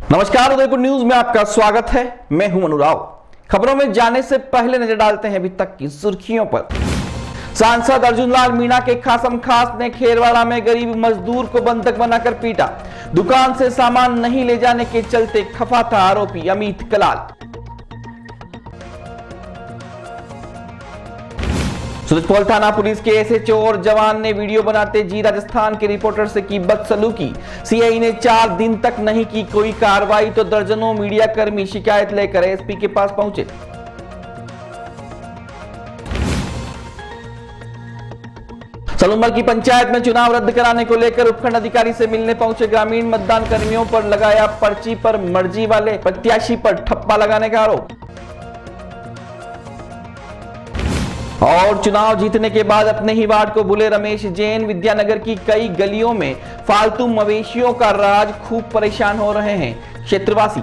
नमस्कार, उदयपुर न्यूज में आपका स्वागत है। मैं हूं अनुराव। खबरों में जाने से पहले नजर डालते हैं अभी तक की सुर्खियों पर। सांसद अर्जुन लाल मीणा के खासम खास ने खेरवाड़ा में गरीब मजदूर को बंधक बनाकर पीटा। दुकान से सामान नहीं ले जाने के चलते खफा था आरोपी अमित कलाल। सूरजपोल थाना पुलिस के एसएचओ और जवान ने वीडियो बनाते जी राजस्थान के रिपोर्टर से की बदसलूकी। सीआई ने 4 दिन तक नहीं की कोई कार्रवाई तो दर्जनों मीडिया कर्मी शिकायत लेकर एसपी के पास पहुंचे। सलूमल की पंचायत में चुनाव रद्द कराने को लेकर उपखंड अधिकारी से मिलने पहुंचे ग्रामीण मतदान कर्मियों पर लगाया पर्ची पर मर्जी वाले प्रत्याशी पर ठप्पा लगाने का आरोप। और चुनाव जीतने के बाद अपने ही वार्ड को भूले रमेश जैन। विद्यानगर की कई गलियों में फालतू मवेशियों का राज, खूब परेशान हो रहे हैं क्षेत्रवासी।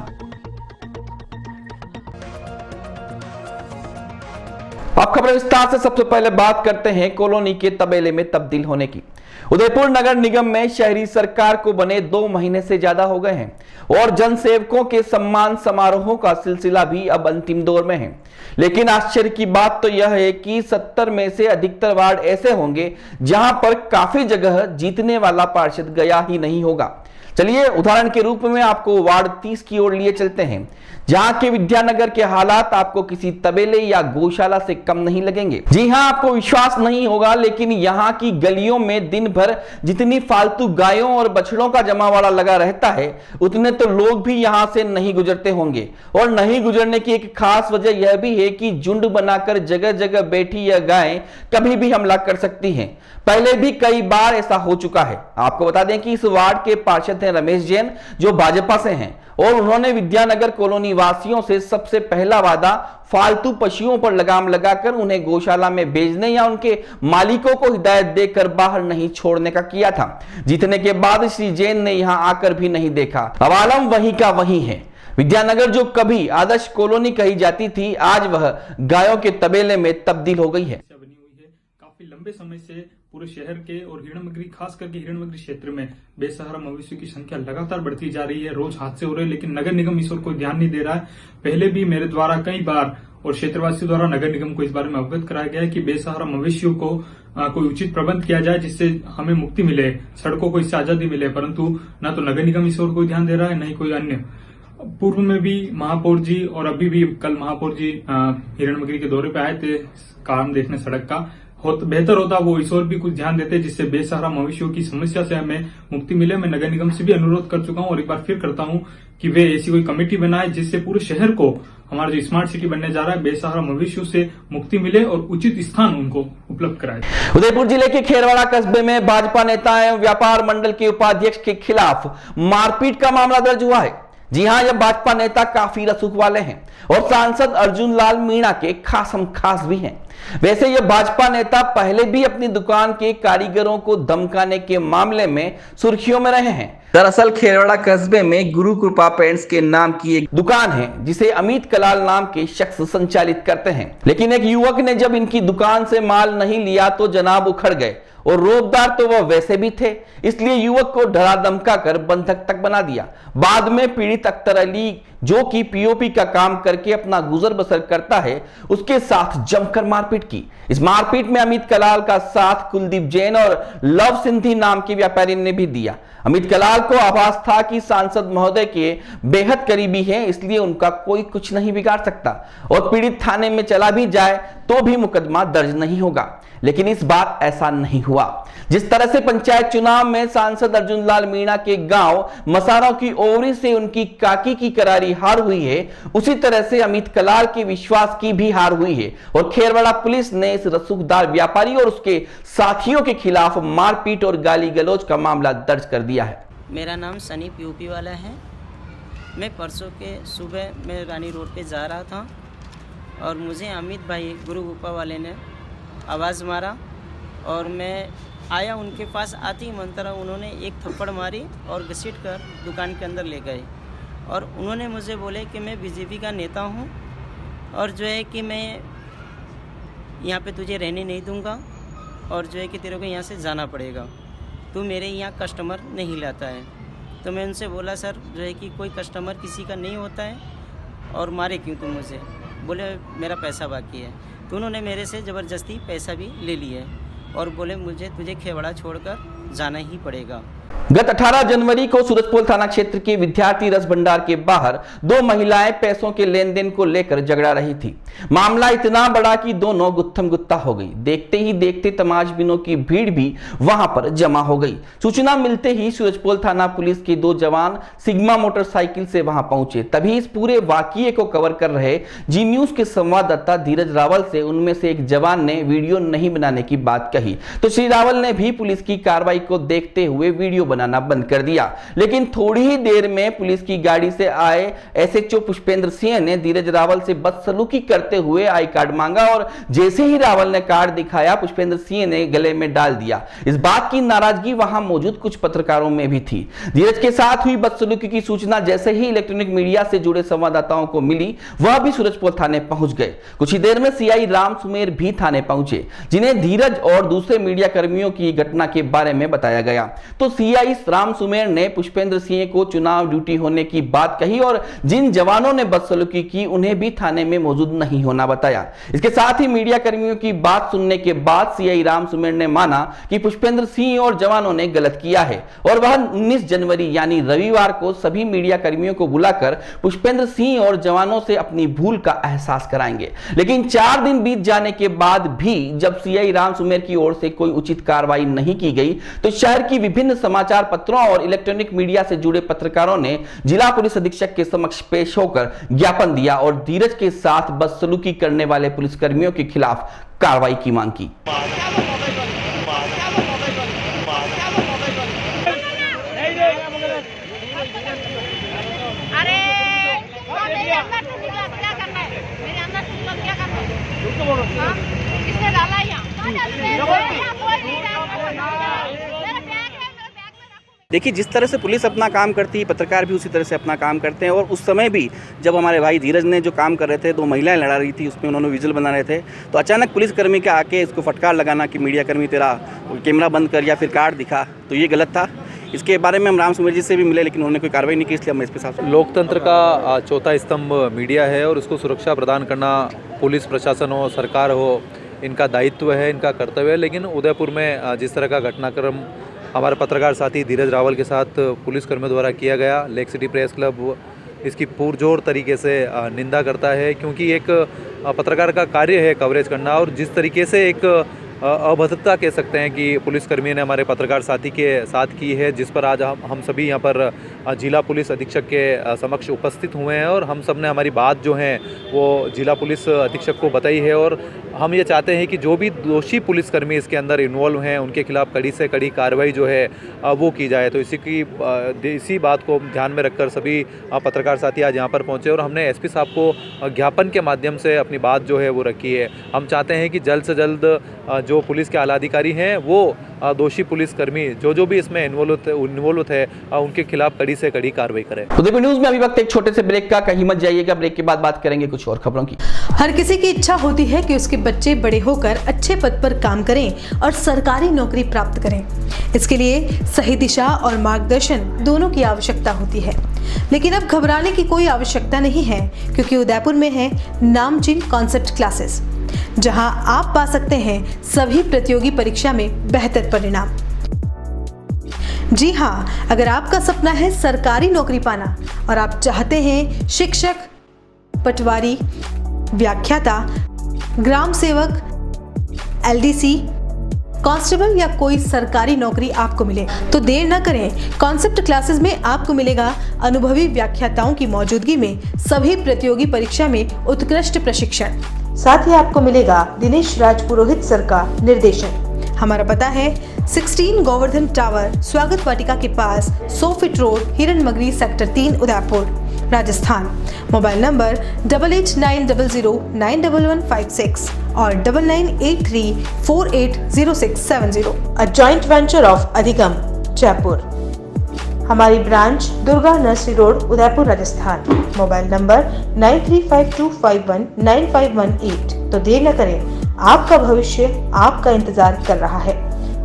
अब खबर विस्तार से। सबसे पहले बात करते हैं कॉलोनी के तबेले में तब्दील होने की। उदयपुर नगर निगम में शहरी सरकार को बने 2 महीने से ज्यादा हो गए हैं और जनसेवकों के सम्मान समारोहों का सिलसिला भी अब अंतिम दौर में है। लेकिन आश्चर्य की बात तो यह है कि 70 में से अधिकतर वार्ड ऐसे होंगे जहां पर काफी जगह जीतने वाला पार्षद गया ही नहीं होगा। चलिए उदाहरण के रूप में आपको वार्ड 30 की ओर लिए चलते हैं, जहां के विद्यानगर के हालात आपको किसी तबेले या गौशाला से कम नहीं लगेंगे। जी हां, आपको विश्वास नहीं होगा, लेकिन यहां की गलियों में दिन भर जितनी फालतू गायों और बछड़ों का जमावड़ा लगा रहता है, उतने तो लोग भी यहां से नहीं गुजरते होंगे। और नहीं गुजरने की एक खास वजह यह भी है कि झुंड बनाकर जगह जगह बैठी यह गायें कभी भी हमला कर सकती हैं। पहले भी कई बार ऐसा हो चुका है। आपको बता दें कि इस वार्ड के पार्षद हैं रमेश जैन, जो भाजपा से हैं, और उन्होंने विद्यानगर कॉलोनी वासियों से सबसे पहला वादा फालतू पशुओं पर लगाम लगाकर उन्हें गौशाला में भेजने या उनके मालिकों को हिदायत देकर बाहर नहीं छोड़ने का किया था। जीतने के बाद श्री जैन ने यहां आकर भी नहीं देखा। अब आलम वहीं का वहीं है। विद्यानगर जो कभी आदर्श कॉलोनी कही जाती थी, आज वह गायों के तबेले में तब्दील हो गई है। काफी लंबे समय से पूरे शहर के और हिरणमगरी, खास करके हिरणमगरी क्षेत्र में बेसहारा मवेशियों की संख्या लगातार बढ़ती जा रही है। रोज हादसे हो रहे हैं, लेकिन नगर निगम इस ओर कोई ध्यान नहीं दे रहा है। पहले भी मेरे द्वारा कई बार और क्षेत्रवासियों द्वारा नगर निगम को इस बारे में अवगत कराया गया है कि बेसहारा मवेशियों को कोई उचित प्रबंध किया जाए, जिससे हमें मुक्ति मिले, सड़कों को इससे आजादी मिले। परंतु न तो नगर निगम इस ओर कोई ध्यान दे रहा है, न ही कोई अन्य। पूर्व में भी महापौर जी और अभी भी कल महापौर जी हिरणमगरी के दौरे पे आए थे काम देखने सड़क का। बेहतर होता वो इस ओर भी कुछ ध्यान देते, जिससे बेसहारा मवेशियों की समस्या से हमें मुक्ति मिले। मैं नगर निगम से भी अनुरोध कर चुका हूं और एक बार फिर करता हूं कि वे ऐसी कोई कमेटी बनाए जिससे पूरे शहर को, हमारा जो स्मार्ट सिटी बनने जा रहा है, बेसहारा मवेशियों से मुक्ति मिले और उचित स्थान उनको उपलब्ध कराए। उदयपुर जिले के खेरवाड़ा कस्बे में भाजपा नेता एवं व्यापार मंडल के उपाध्यक्ष के खिलाफ मारपीट का मामला दर्ज हुआ है। जी हां, यह भाजपा नेता काफी रसूख वाले हैं और सांसद अर्जुन लाल मीणा के खासम खास भी हैं। वैसे यह भाजपा नेता पहले भी अपनी दुकान के कारीगरों को धमकाने के मामले में सुर्खियों में रहे हैं। दरअसल खेरवाड़ा कस्बे में गुरु कृपा पेंट्स के नाम की एक दुकान है, जिसे अमित कलाल नाम के शख्स संचालित करते हैं। लेकिन एक युवक ने जब इनकी दुकान से माल नहीं लिया तो जनाब उखड़ गए और रोबदार तो वह वैसे भी थे, इसलिए युवक को डरा धमका कर बंधक तक बना दिया। बाद में पीड़ित अख्तर अली, जो कि पीओपी का काम करके अपना गुजर बसर करता है, उसके साथ जमकर मारपीट की। इस मारपीट में अमित कलाल का साथ कुलदीप जैन और लव सिंधी नाम के व्यापारी ने भी दिया। अमित कलाल को आभास था कि सांसद महोदय के बेहद करीबी हैं, इसलिए उनका कोई कुछ नहीं बिगाड़ सकता और पीड़ित थाने में चला भी जाए तो भी मुकदमा दर्ज नहीं होगा। लेकिन इस बार ऐसा नहीं हुआ। जिस तरह से पंचायत चुनाव में सांसद अर्जुन लाल मीणा के गांव मसारों की ओवरी से उनकी काकी की करारी हार हुई है, उसी तरह से अमित कलाल के विश्वास की भी हार हुई है और खेरवाड़ा पुलिस ने इस रसूखदार व्यापारी और उसके साथियों के खिलाफ मारपीट और गाली गलौज का मामला दर्ज कर दिया है। मेरा नाम सनी पीओपी वाला है। मैं परसों के सुबह मैं रानी रोड पे जा रहा था और मुझे अमित भाई गुरु गुप्पा वाले ने आवाज़ मारा और मैं आया उनके पास। आती ही मंत्रा उन्होंने एक थप्पड़ मारी और घसीट कर दुकान के अंदर ले गए और उन्होंने मुझे बोले कि मैं बीजेपी का नेता हूं और जो है कि मैं यहाँ पे तुझे रहने नहीं दूंगा और जो है कि तेरे को यहाँ से जाना पड़ेगा, तू मेरे यहाँ कस्टमर नहीं लाता है। तो मैं उनसे बोला सर जो है कि कोई कस्टमर किसी का नहीं होता है और मारे क्यों तुम मुझे? बोले मेरा पैसा बाकी है। तो उन्होंने मेरे से ज़बरदस्ती पैसा भी ले लिया और बोले तुझे खेवड़ा छोड़कर जाना ही पड़ेगा। गत 18 जनवरी को सूरजपोल थाना क्षेत्र के विद्यार्थी रस भंडार के बाहर दो महिलाएं पैसों के लेन देन को लेकर झगड़ा रही थी। मामला इतना बड़ा कि दोनों गुत्थम गुत्ता हो गई। देखते ही देखते तमाशबीनों की भीड़ भी वहां पर जमा हो गई। सूचना मिलते ही सूरजपोल थाना पुलिस के दो जवान सिग्मा मोटरसाइकिल से वहां पहुंचे। तभी इस पूरे वाकये को कवर कर रहे जी न्यूज के संवाददाता धीरज रावल से उनमें से एक जवान ने वीडियो नहीं बनाने की बात कही, तो श्री रावल ने भी पुलिस की कार्रवाई को देखते हुए वीडियो बनाना बंद कर दिया। लेकिन थोड़ी ही देर में पुलिस की गाड़ी से आए एसएचओ पुष्पेंद्र सिंह ने धीरज रावल से बदसलूकी करते हुए आई कार्ड मांगा और जैसे ही रावल ने कार्ड दिखाया पुष्पेंद्र सिंह ने गले में डाल दिया। इस बात की नाराजगी वहां मौजूद कुछ पत्रकारों में भी थी। धीरज के साथ हुई बदसलूकी की सूचना जैसे ही इलेक्ट्रॉनिक मीडिया से जुड़े संवाददाताओं को मिली, वह भी सूरजपोल थाने पहुंच गए। कुछ ही देर में सीआई राम सुमेर भी थाने पहुंचे, जिन्हें धीरज और दूसरे मीडिया कर्मियों की घटना के बारे में बताया गया। तो सीआई राम सुमेर ने पुष्पेंद्र सिंह को चुनाव ड्यूटी होने की बात कही और जिन जवानों ने बदसलूकी की उन्हें भी थाने में मौजूद नहीं होना बताया। इसके साथ ही मीडिया कर्मियों की बात सुनने के बाद सीआई राम सुमेर ने माना कि पुष्पेंद्र सिंह और जवानों ने गलत किया है और वह 19 जनवरी यानी रविवार को सभी मीडिया कर्मियों को बुलाकर पुष्पेंद्र सिंह और जवानों से अपनी भूल का एहसास कराएंगे। लेकिन 4 दिन बीत जाने के बाद भी जब सीआई राम सुमेर की ओर से कोई उचित कार्रवाई नहीं की गई, तो शहर की विभिन्न समाचार पत्रों और इलेक्ट्रॉनिक मीडिया से जुड़े पत्रकारों ने जिला पुलिस अधीक्षक के समक्ष पेश होकर ज्ञापन दिया और धीरज के साथ बदसलूकी करने वाले पुलिसकर्मियों के खिलाफ कार्रवाई की मांग की। देखिए, जिस तरह से पुलिस अपना काम करती है, पत्रकार भी उसी तरह से अपना काम करते हैं। और उस समय भी जब हमारे भाई धीरज ने जो काम कर रहे थे, दो महिलाएं लड़ा रही थी, उसमें उन्होंने विजुअल बना रहे थे, तो अचानक पुलिसकर्मी के आके इसको फटकार लगाना कि मीडिया कर्मी तेरा कैमरा बंद कर या फिर कार्ड दिखा, तो ये गलत था। इसके बारे में हम राम सुमेर जी से भी मिले, लेकिन उन्होंने कोई कार्रवाई नहीं की, इसलिए हम इस पे साफ। लोकतंत्र का चौथा स्तंभ मीडिया है और उसको सुरक्षा प्रदान करना पुलिस प्रशासन हो, सरकार हो, इनका दायित्व है, इनका कर्तव्य है। लेकिन उदयपुर में जिस तरह का घटनाक्रम हमारे पत्रकार साथी धीरज रावल के साथ पुलिसकर्मियों द्वारा किया गया, लेक सिटी प्रेस क्लब इसकी पुरजोर तरीके से निंदा करता है, क्योंकि एक पत्रकार का कार्य है कवरेज करना। और जिस तरीके से एक अभद्रता कह सकते हैं कि पुलिसकर्मी ने हमारे पत्रकार साथी के साथ की है, जिस पर आज हम सभी यहाँ पर जिला पुलिस अधीक्षक के समक्ष उपस्थित हुए हैं और हम सब ने हमारी बात जो है वो जिला पुलिस अधीक्षक को बताई है। और हम ये चाहते हैं कि जो भी दोषी पुलिसकर्मी इसके अंदर इन्वॉल्व हैं उनके खिलाफ कड़ी से कड़ी कार्रवाई जो है वो की जाए। तो इसी बात को ध्यान में रखकर सभी पत्रकार साथी आज यहाँ पर पहुँचे और हमने एसपी साहब को ज्ञापन के माध्यम से अपनी बात जो है वो रखी है। हम चाहते हैं कि जल्द से जल्द जो पुलिस के आला अधिकारी हैं वो दोषी पुलिसकर्मी जो भी इसमें इन्वॉल्व है उनके खिलाफ कड़ी से कड़ी कार्रवाई करें। उदयपुर न्यूज में अभी वक्त एक छोटे से ब्रेक का, कहीं मत जाइएगा। ब्रेक के बाद बात करेंगे कुछ और खबरों की। हर किसी की इच्छा होती है कि उसके बच्चे बड़े होकर अच्छे पद पर काम करें और सरकारी नौकरी प्राप्त करें। इसके लिए सही दिशा और मार्गदर्शन दोनों की आवश्यकता होती है। लेकिन अब घबराने की कोई आवश्यकता नहीं है, क्योंकि उदयपुर में है नामचीन कॉन्सेप्ट क्लासेस, जहां आप पा सकते हैं सभी प्रतियोगी परीक्षा में बेहतर परिणाम। जी हाँ, अगर आपका सपना है सरकारी नौकरी पाना और आप चाहते हैं शिक्षक, पटवारी, व्याख्याता, ग्राम सेवक, एलडीसी, कांस्टेबल या कोई सरकारी नौकरी आपको मिले, तो देर न करें। कॉन्सेप्ट क्लासेस में आपको मिलेगा अनुभवी व्याख्याताओं की मौजूदगी में सभी प्रतियोगी परीक्षा में उत्कृष्ट प्रशिक्षण। साथ ही आपको मिलेगा दिनेश राज पुरोहित सर का निर्देशन। हमारा पता है 16 गोवर्धन टावर, स्वागत वाटिका के पास, 100 फीट रोड, हिरन मगरी, sector 3, Udaipur, Rajasthan. Mobile number 8890091156 और 9983480670। अ जॉइंट वेंचर ऑफ अधिगम, जयपुर। हमारी branch Durga nursery road, Udaipur, Rajasthan. Mobile number 9352519518। तो देर न करें, आपका भविष्य आपका इंतजार कर रहा है।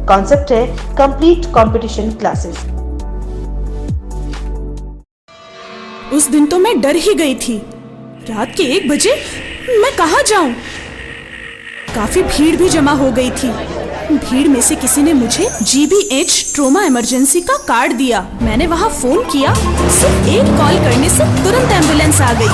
कॉन्सेप्ट है कंप्लीट कंपटीशन क्लासेस। उस दिन तो मैं डर ही गई थी। रात के 1 बजे मैं कहाँ जाऊं? काफी भीड़ भी जमा हो गई थी। भीड़ में से किसी ने मुझे GBH ट्रोमा इमरजेंसी का कार्ड दिया। मैंने वहाँ फोन किया, सिर्फ एक कॉल करने से तुरंत एम्बुलेंस आ गई।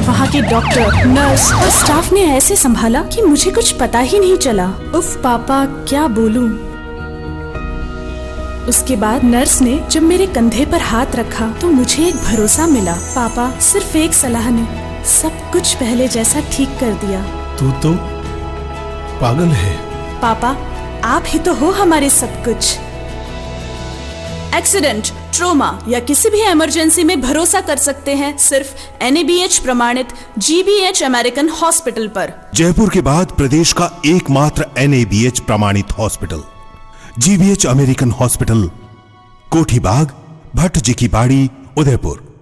वहाँ के डॉक्टर, नर्स और स्टाफ ने ऐसे संभाला कि मुझे कुछ पता ही नहीं चला। उफ पापा, क्या बोलूं। उसके बाद नर्स ने जब मेरे कंधे पर हाथ रखा तो मुझे एक भरोसा मिला। पापा, सिर्फ एक सलाह ने सब कुछ पहले जैसा ठीक कर दिया। तू तो पागल है। पापा, आप ही तो हो हमारे सब कुछ। एक्सीडेंट, ट्रोमा या किसी भी इमरजेंसी में भरोसा कर सकते हैं सिर्फ NABH प्रमाणित GBH अमेरिकन हॉस्पिटल पर। जयपुर के बाद प्रदेश का एकमात्र NABH प्रमाणित हॉस्पिटल GBH अमेरिकन हॉस्पिटल, कोठी बाग, भट्ट जी की बाड़ी, उदयपुर।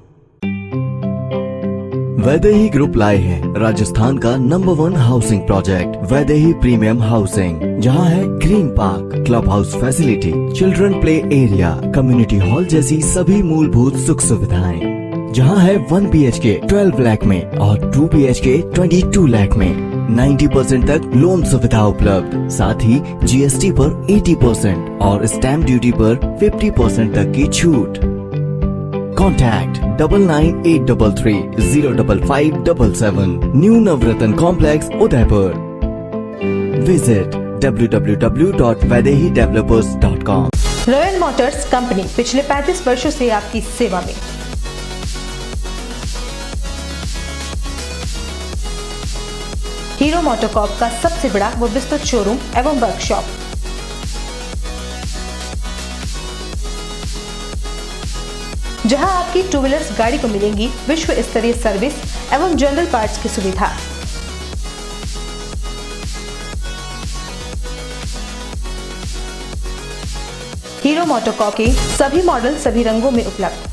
वैदेही ग्रुप लाए हैं राजस्थान का number 1 housing project Vaidehi premium housing, जहां है green park, club house facility, children play area, community hall जैसी सभी मूलभूत सुख सुविधाएं, जहां है 1 BHK 12 लाख में और 2 BHK 22 लाख में। 90% तक लोन सुविधा उपलब्ध, साथ ही GST पर 80% और स्टैम्प ड्यूटी पर 50% तक की छूट। Contact 9983305577, new Navratna complex, Udaipur. Visit www.vaidehidevelopers.com। Royal Motors company पिछले 35 वर्षों से आपकी सेवा में। हीरो मोटोकॉर्प का सबसे बड़ा व विस्तृत शोरूम एवं वर्कशॉप। जहां आपकी 2 व्हीलर्स गाड़ी को मिलेंगी विश्व स्तरीय सर्विस एवं जनरल पार्ट्स की सुविधा। हीरो मोटोकॉर्प के सभी मॉडल सभी रंगों में उपलब्ध।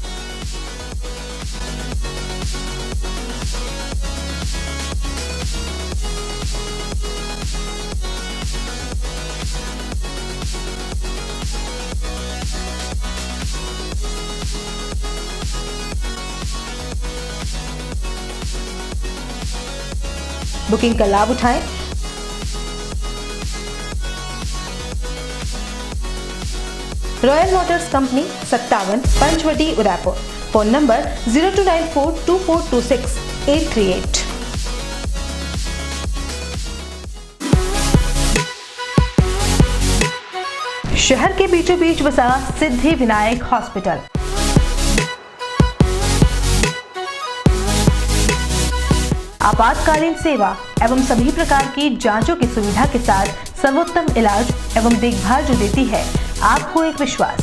बुकिंग का लाभ उठाएं। Royal Motors company 57 Panchavati, Udaipur. Phone number 02942426-838। शहर के बीचों बीच बसा सिद्धि विनायक हॉस्पिटल। आपातकालीन सेवा एवं सभी प्रकार की जांचों की सुविधा के साथ सर्वोत्तम इलाज एवं देखभाल जो देती है आपको एक विश्वास।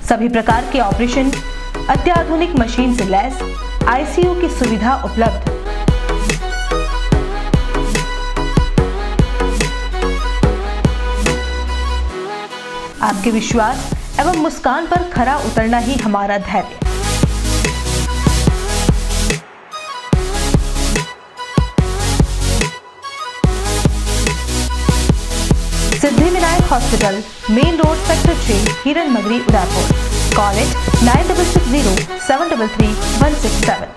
सभी प्रकार के ऑपरेशन, अत्याधुनिक मशीन से लैस ICU की सुविधा उपलब्ध। आपके विश्वास एवं मुस्कान पर खरा उतरना ही हमारा धैर्य। Siddhi Vinayak hospital, main road, sector 3, Hiran मगरी, उदयपुर। Call it 9660733167।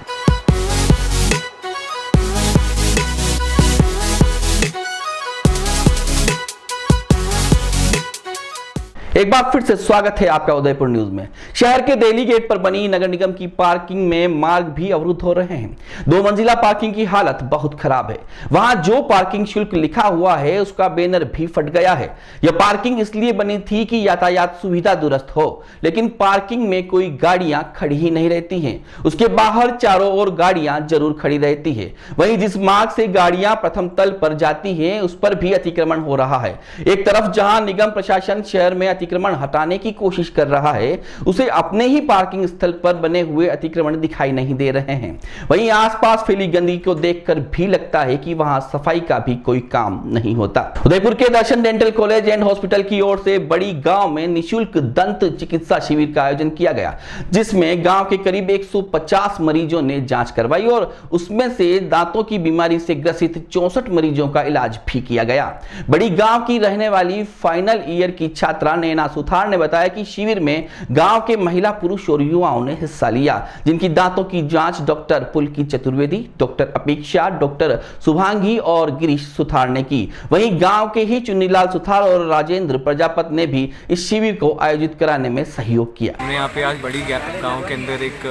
एक बार फिर से स्वागत है आपका उदयपुर न्यूज में। शहर के देली गेट पर बनी नगर निगम की पार्किंग में मार्ग भी अवरुद्ध हो रहे हैं। 2 मंजिला पार्किंग की हालत बहुत खराब है। वहां जो पार्किंग शुल्क लिखा हुआ है उसका बैनर भी फट गया है। यह पार्किंग इसलिए बनी थी कि यातायात सुविधा दुरुस्त हो, लेकिन पार्किंग में कोई गाड़ियां खड़ी ही नहीं रहती हैं। उसके बाहर चारों ओर गाड़ियां जरूर खड़ी रहती है। वहीं जिस मार्ग से गाड़ियां प्रथम तल पर जाती हैं उस पर भी अतिक्रमण हो रहा है। एक तरफ जहां निगम प्रशासन शहर में अतिक्रमण हटाने की कोशिश कर रहा है, उसे अपने ही पार्किंग स्थल पर बने हुए अतिक्रमण दिखाई नहीं दे रहे हैं। वहीं आसपास फैली गंदगी को देखकर भी लगता है कि वहां सफाई का भी कोई काम नहीं होता। उदयपुर के दर्शन डेंटल कॉलेज एंड हॉस्पिटल की ओर से बड़ी गांव में निःशुल्क दंत चिकित्सा शिविर का आयोजन किया गया, जिसमें गांव के करीब 150 मरीजों ने जांच करवाई और उसमें से दांतों की बीमारी से ग्रसित 64 मरीजों का इलाज भी किया गया। बड़ी गांव की रहने वाली फाइनल ईयर की छात्रा नैना सुथार ने बताया कि शिविर में गांव के महिला, पुरुष और युवाओं ने हिस्सा लिया, जिनकी दांतों की जांच डॉक्टर पुलकी चतुर्वेदी, डॉक्टर अपेक्षा, डॉक्टर शुभांगी और गिरीश सुथार ने की। वहीं गांव के ही चुन्नीलाल सुथार और राजेंद्र प्रजापत ने भी इस शिविर को आयोजित कराने में सहयोग किया। हमने यहाँ पे आज बड़ी गांव के अंदर एक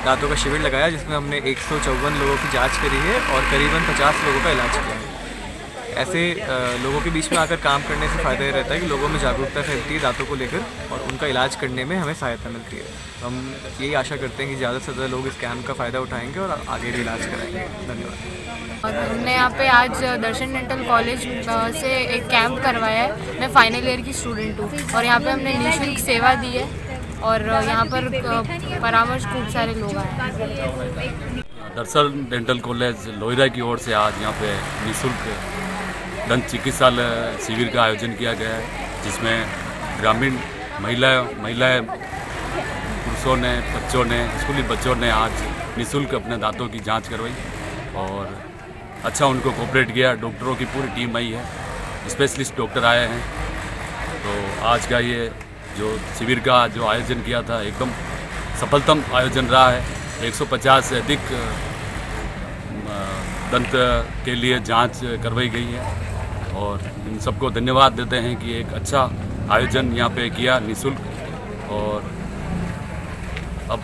दांतों का शिविर लगाया, जिसमें हमने 154 लोगों की जांच करी है और करीबन 50 लोगों का इलाज किया है। ऐसे लोगों के बीच में आकर काम करने से फ़ायदा ये रहता है कि लोगों में जागरूकता फैलती है दांतों को लेकर और उनका इलाज करने में हमें सहायता मिलती है। हम यही आशा करते हैं कि ज़्यादा से ज़्यादा लोग इस कैम्प का फ़ायदा उठाएंगे और आगे भी इलाज कराएंगे। धन्यवाद। और हमने यहाँ पे आज दर्शन डेंटल कॉलेज से एक कैंप करवाया है। मैं फाइनल ईयर की स्टूडेंट हूँ और यहाँ पे हमने निःशुल्क सेवा दी है और यहाँ पर परामर्श खूब सारे लोग आए हैं। दर्शन डेंटल कॉलेज लोहिरा की ओर से आज यहाँ पे निःशुल्क दंत चिकित्सा शिविर का आयोजन किया गया है, जिसमें ग्रामीण महिलाएं, पुरुषों ने, बच्चों ने, स्कूली बच्चों ने आज निःशुल्क अपने दांतों की जांच करवाई और अच्छा उनको कोऑपरेट किया। डॉक्टरों की पूरी टीम आई है, स्पेशलिस्ट डॉक्टर आए हैं। तो आज का ये जो शिविर का जो आयोजन किया था एकदम सफलतम आयोजन रहा है। 150 से अधिक दंत के लिए जांच करवाई गई है और इन सबको धन्यवाद देते हैं कि एक अच्छा आयोजन यहाँ पे किया निःशुल्क। और अब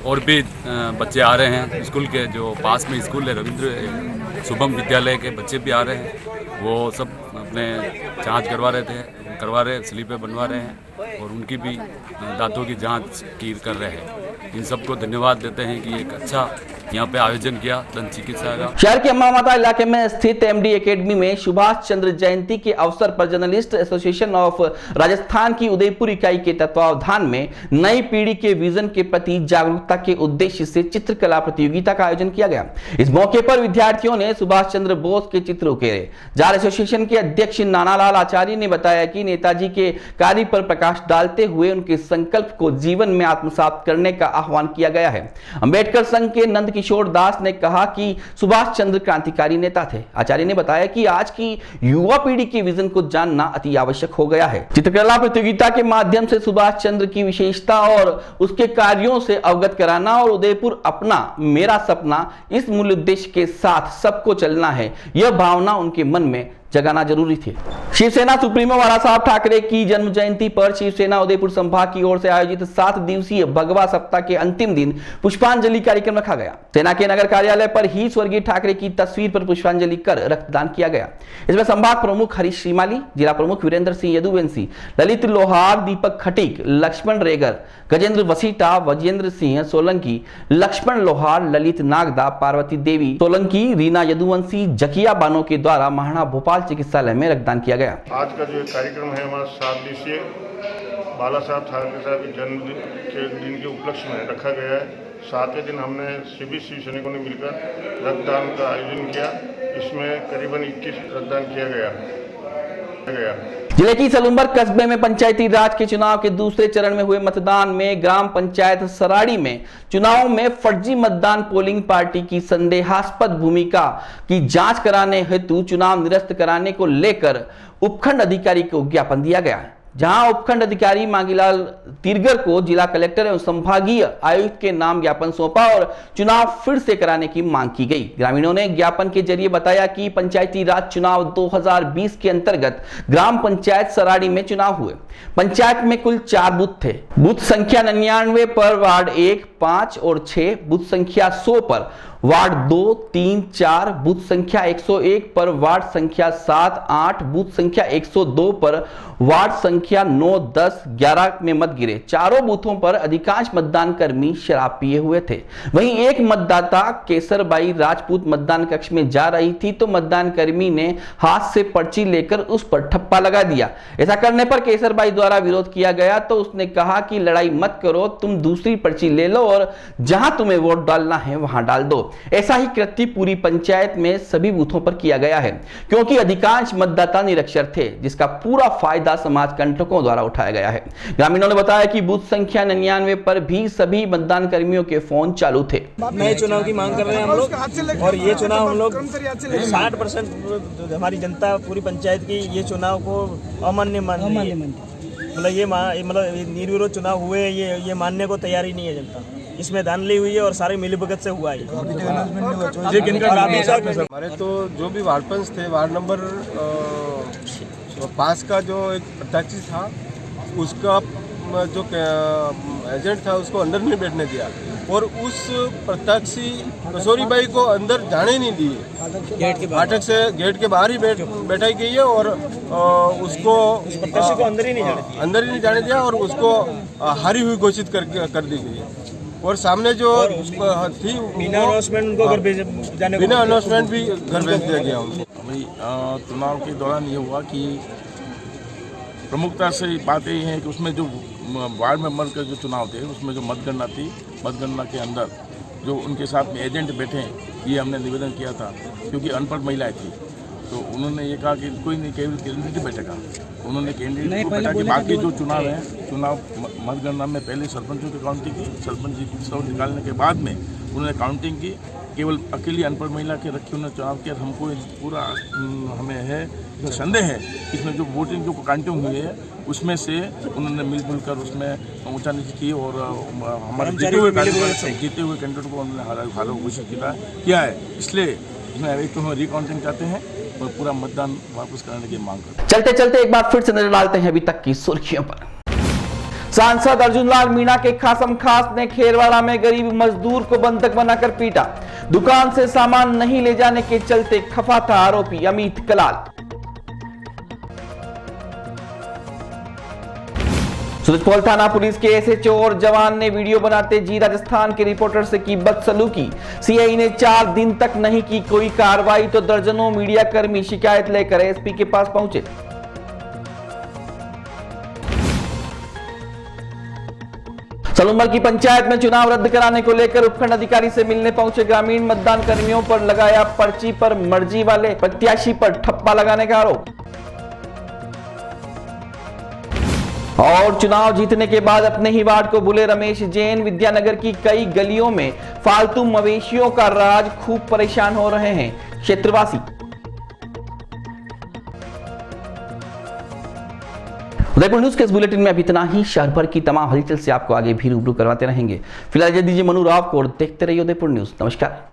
और भी बच्चे आ रहे हैं, स्कूल के जो पास में स्कूल है रविंद्र शुभम विद्यालय के बच्चे भी आ रहे हैं। वो सब अपने जांच करवा रहे स्लीपें बनवा रहे हैं और उनकी भी दांतों की जांच कर रहे हैं। इन सबको धन्यवाद देते हैं कि एक अच्छा यहाँ पे आयोजन किया दंत चिकित्सा का। शहर के अम्मा माता इलाके में स्थित एमडी एकेडमी में सुभाष चंद्र जयंती के अवसर पर जर्नलिस्ट एसोसिएशन ऑफ राजस्थान की उदयपुर इकाई के तत्वावधान में नई पीढ़ी के विजन के प्रति जागरूकता के उद्देश्य से चित्रकला प्रतियोगिता का आयोजन किया गया। इस मौके पर विद्यार्थियों ने सुभाष चंद्र बोस के चित्र उकेरे। जार एसोसिएशन के अध्यक्ष नानालाल आचार्य ने बताया कि नेताजी के कार्य पर प्रकाश डालते हुए उनके संकल्प को जीवन में आत्मसात करने का आह्वान किया गया है। अंबेडकर संघ के नंद किशोर दास ने कहा कि सुभाष चंद्र क्रांतिकारी नेता थे। आचार्य ने बताया कि आज की युवा पीढ़ी के विजन को जानना अति आवश्यक हो गया है। चित्रकला प्रतियोगिता के माध्यम से सुभाष चंद्र की विशेषता और उसके कार्यों से अवगत कराना और उदयपुर अपना मेरा सपना इस मूल उद्देश्य के साथ सबको चलना है, यह भावना उनके मन में जगाना जरूरी थी। शिवसेना सुप्रीमो बाला साहब ठाकरे की जन्म जयंती पर शिवसेना उदयपुर संभाग की ओर से आयोजित 7 दिवसीय भगवा सप्ताह के अंतिम दिन पुष्पांजलि कार्यक्रम रखा गया। सेना के नगर कार्यालय पर ही स्वर्गीय ठाकरे की तस्वीर पर पुष्पांजलि कर रक्तदान किया गया। इसमें संभाग प्रमुख हरीश श्रीमाली, जिला प्रमुख वीरेंद्र सिंह यदुवंशी, ललित लोहार, दीपक खटीक, लक्ष्मण रेगर, गजेंद्र वसीटा, वजेंद्र सिंह सोलंकी, लक्ष्मण लोहार, ललित नागदा, पार्वती देवी सोलंकी, रीना यदुवंशी, जकिया बानो के द्वारा महाराणा भोपाल चिकित्सालय में रक्तदान किया गया। आज का जो कार्यक्रम है हमारा 7 दिवसीय बाला साहब ठाकरे साहब के जन्मदिन के दिन के उपलक्ष्य में रखा गया है। 7वें दिन हमने सभी शिव सैनिकों ने मिलकर रक्तदान का आयोजन किया। इसमें करीबन 21 रक्तदान किया गया। जिले की सलूम्बर कस्बे में पंचायती राज के चुनाव के दूसरे चरण में हुए मतदान में ग्राम पंचायत सराड़ी में चुनाव में फर्जी मतदान पोलिंग पार्टी की संदेहास्पद भूमिका की जांच कराने हेतु चुनाव निरस्त कराने को लेकर उपखंड अधिकारी को ज्ञापन दिया गया, जहां उपखंड अधिकारी मांगीलाल तिरगर को जिला कलेक्टर एवं संभागीय आयुक्त के नाम ज्ञापन सौंपा और चुनाव फिर से कराने की मांग की गई। ग्रामीणों ने ज्ञापन के जरिए बताया कि पंचायती राज चुनाव 2020 के अंतर्गत ग्राम पंचायत सराड़ी में चुनाव हुए। पंचायत में कुल 4 बूथ थे। बूथ संख्या 99 पर वार्ड 1, 5 और 6, बूथ संख्या 100 पर वार्ड 2, 3, 4, बूथ संख्या 101 पर वार्ड संख्या 7, 8, बूथ संख्या 102 पर वार्ड संख्या 9, 10, 11 में मत गिरे। चारों बूथों पर अधिकांश मतदान कर्मी शराब पिए हुए थे। वहीं एक मतदाता केसरबाई राजपूत मतदान कक्ष में जा रही थी तो मतदान कर्मी ने हाथ से पर्ची लेकर उस पर ठप्पा लगा दिया। ऐसा करने पर केसरबाई द्वारा विरोध किया गया तो उसने कहा कि लड़ाई मत करो, तुम दूसरी पर्ची ले लो और जहां तुम्हें वोट डालना है वहां डाल दो। ऐसा ही कृत्य पूरी पंचायत में सभी बूथों पर किया गया है, क्योंकि अधिकांश मतदाता निरक्षर थे, जिसका पूरा फायदा समाज कंटकों द्वारा उठाया गया है। ग्रामीणों ने बताया कि बूथ संख्या 99 पर भी सभी मतदान कर्मियों के फोन चालू थे। नए चुनाव की मांग कर रहे हैं हम लोग, और ये चुनाव हम लोग 60% हमारी जनता पूरी पंचायत की ये चुनाव को अमान्य मान रही है। मतलब ये निर्विरोध चुनाव हुए ये मानने को तैयार ही नहीं है जनता। इसमें धांधली हुई है और सारे मिलीभगत से हुआ है। हमारे तो जो भी वार्ड पंच थे, वार्ड नंबर 5 का जो एक प्रत्याशी था उसका जो एजेंट था उसको अंदर नहीं बैठने दिया और उस प्रत्याशी कसौरीबाई को अंदर जाने नहीं दिए। फाटक से गेट के बाहर ही बैठाई गई है और उसको प्रत्याशी को अंदर ही नहीं जाने दिया और उसको हारी हुई घोषित कर दी गई है। और सामने जो थी बिना अनाउंसमेंट उनको घर जाने बिना अनाउंसमेंट भी घर भेज दिया गया उनको। भाई चुनाव के दौरान ये हुआ कि प्रमुखता से बात यही है कि उसमें जो वार्ड मेंबर के जो चुनाव थे उसमें जो मतगणना थी, मतगणना के अंदर जो उनके साथ में एजेंट बैठे ये हमने निवेदन किया था, क्योंकि अनपढ़ महिलाएं थी तो उन्होंने ये कहा कि कोई नहीं, केवल कैंडिडेट बैठेगा। उन्होंने कैंडिडेट को बैठा कि बाकी जो चुनाव है, चुनाव मतगणना में पहले सरपंचों की काउंटिंग की, सरपंच जी सब निकालने के बाद में उन्होंने काउंटिंग की, केवल अकेली अनपढ़ महिला के रखी उन्होंने चुनाव किया। हमको पूरा हमें है जो संदेह है इसमें जो वोटिंग जो काउंटिंग हुई है उसमें से उन्होंने मिलजुल कर उसमें ऊंचा नीचे की और हमारे जीते हुए कैंडिडेट को उन्होंने हारा घोषित किया है। इसलिए इसमें एक तो हम रिकाउंटिंग चाहते हैं और पूरा मतदान वापस कराने की मांग करते हैं। चलते चलते एक बार फिर से नजर डालते हैं अभी तक की सुर्खियों पर। सांसद अर्जुन लाल मीणा के खासम खास ने खेरवाड़ा में गरीब मजदूर को बंधक बनाकर पीटा। दुकान से सामान नहीं ले जाने के चलते खफा था आरोपी अमित कलाल। सूरजपोल थाना पुलिस के एसएचओ और जवान ने वीडियो बनाते जी राजस्थान के रिपोर्टर से की बदसलूकी। सीआई ने 4 दिन तक नहीं की कोई कार्रवाई तो दर्जनों मीडिया कर्मी शिकायत लेकर एसपी के पास पहुंचे। सलूमल की पंचायत में चुनाव रद्द कराने को लेकर उपखंड अधिकारी से मिलने पहुंचे ग्रामीण। मतदान कर्मियों पर लगाया पर्ची पर मर्जी वाले प्रत्याशी पर ठप्पा लगाने का आरोप। और चुनाव जीतने के बाद अपने ही वार्ड को भूले रमेश जैन। विद्यानगर की कई गलियों में फालतू मवेशियों का राज, खूब परेशान हो रहे हैं क्षेत्रवासी। उदयपुर न्यूज के इस बुलेटिन में अभी इतना ही। शहर भर की तमाम हलचल से आपको आगे भी रूबरू करवाते रहेंगे। फिलहाल दीजिए मनु राव को और देखते रहिए उदयपुर न्यूज। नमस्कार।